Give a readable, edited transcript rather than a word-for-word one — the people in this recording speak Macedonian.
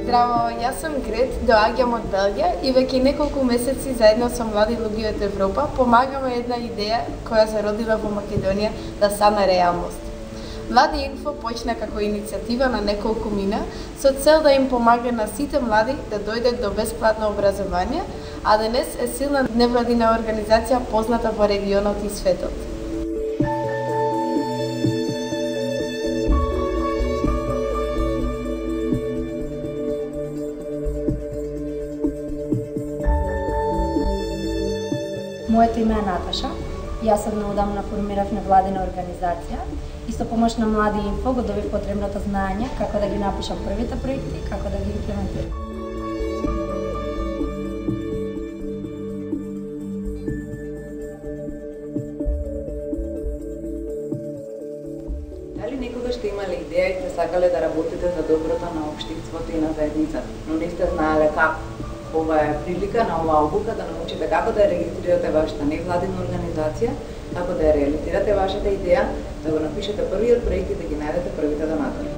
Здраво, јас сум Грет, доаѓам од Белгија и веќе неколку месеци заедно со млади луѓе од Европа помагаме една идеја која се родила во Македонија да стане реалност. Млади Инфо почна како иницијатива на неколку мина со цел да им помага на сите млади да дојдат до бесплатно образование, а денес е силна невладина организација позната во регионот и светот. Моето име е Наташа. Јас однеодамна формирав невладина организација и со помош на Млади Инфо го добив потребното знаење како да ги напишам првите проекти, како да ги имплементирам. Дали некогаш сте имале идеја и сте сакале да работите за доброто на општеството и на заедницата, но не сте знаеле како? Ова е прилика на оваа обука да научите како да регистрирате вашата невладина организација, како да ја реализирате вашата идеја, да го напишете првиот проект и да ги најдете првите донатори.